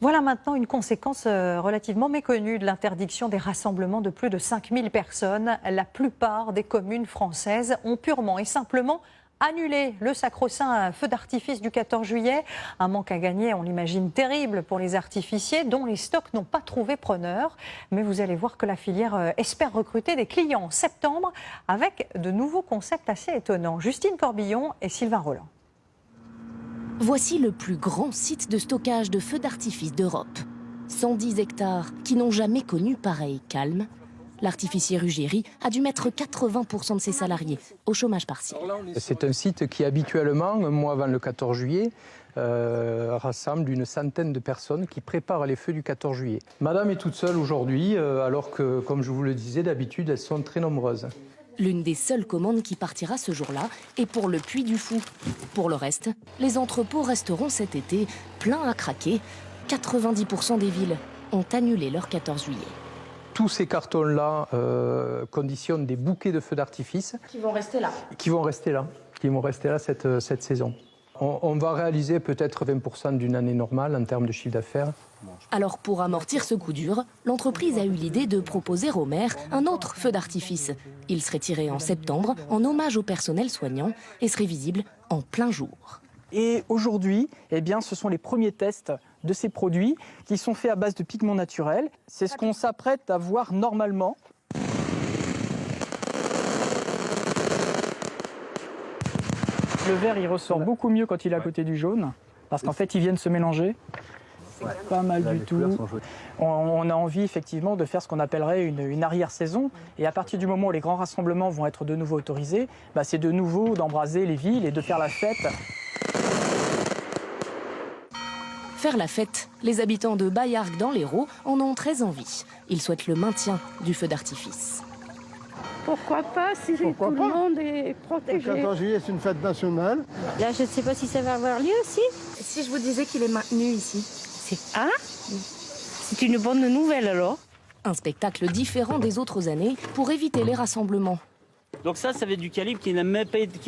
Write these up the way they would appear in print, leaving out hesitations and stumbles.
Voilà maintenant une conséquence relativement méconnue de l'interdiction des rassemblements de plus de 5000 personnes. La plupart des communes françaises ont purement et simplement annulé le sacro-saint feu d'artifice du 14 juillet. Un manque à gagner, on l'imagine, terrible pour les artificiers dont les stocks n'ont pas trouvé preneur. Mais vous allez voir que la filière espère recruter des clients en septembre avec de nouveaux concepts assez étonnants. Justine Corbillon et Sylvain Roland. Voici le plus grand site de stockage de feux d'artifice d'Europe. 110 hectares qui n'ont jamais connu pareil calme. L'artificier Ruggieri a dû mettre 80% de ses salariés au chômage partiel. C'est un site qui habituellement, un mois avant le 14 juillet, rassemble une centaine de personnes qui préparent les feux du 14 juillet. Madame est toute seule aujourd'hui, alors que, comme je vous le disais, d'habitude, elles sont très nombreuses. L'une des seules commandes qui partira ce jour-là est pour le Puy du Fou. Pour le reste, les entrepôts resteront cet été pleins à craquer. 90% des villes ont annulé leur 14 juillet. Tous ces cartons-là conditionnent des bouquets de feux d'artifice. Qui vont rester là. Qui vont rester là cette saison. On va réaliser peut-être 20% d'une année normale en termes de chiffre d'affaires. Alors pour amortir ce coup dur, l'entreprise a eu l'idée de proposer aux maires un autre feu d'artifice. Il serait tiré en septembre en hommage au personnel soignant et serait visible en plein jour. Et aujourd'hui, eh bien, ce sont les premiers tests de ces produits qui sont faits à base de pigments naturels. C'est ce qu'on s'apprête à voir normalement. Le vert, il ressort beaucoup mieux quand il est à côté du jaune, parce qu'en fait, ils viennent se mélanger. Pas mal du tout. On a envie effectivement de faire ce qu'on appellerait une arrière-saison. Et à partir du moment où les grands rassemblements vont être de nouveau autorisés, c'est de nouveau d'embraser les villes et de faire la fête. Faire la fête, les habitants de Baillargues dans l'Hérault en ont très envie. Ils souhaitent le maintien du feu d'artifice. Pourquoi pas si tout le monde est protégé. Le 14 juillet, c'est une fête nationale. Là, je ne sais pas si ça va avoir lieu aussi. Si je vous disais qu'il est maintenu ici? C'est une bonne nouvelle alors. Un spectacle différent des autres années pour éviter les rassemblements. Donc ça va être du calibre qui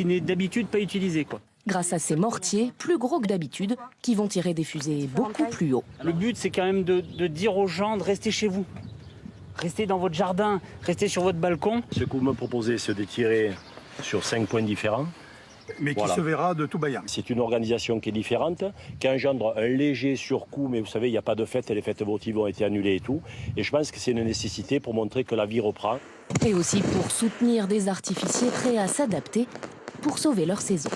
n'est d'habitude pas utilisé, quoi. Grâce à ces mortiers, plus gros que d'habitude, qui vont tirer des fusées beaucoup plus haut. Le but, c'est quand même de dire aux gens de rester chez vous. Restez dans votre jardin, restez sur votre balcon. Ce que vous me proposez, c'est de tirer sur 5 points différents. Mais qui se verra de tout Baillargues. C'est une organisation qui est différente, qui engendre un léger surcoût, mais vous savez, il n'y a pas de fête, les fêtes votives ont été annulées et tout. Et je pense que c'est une nécessité pour montrer que la vie reprend. Et aussi pour soutenir des artificiers prêts à s'adapter pour sauver leur saison.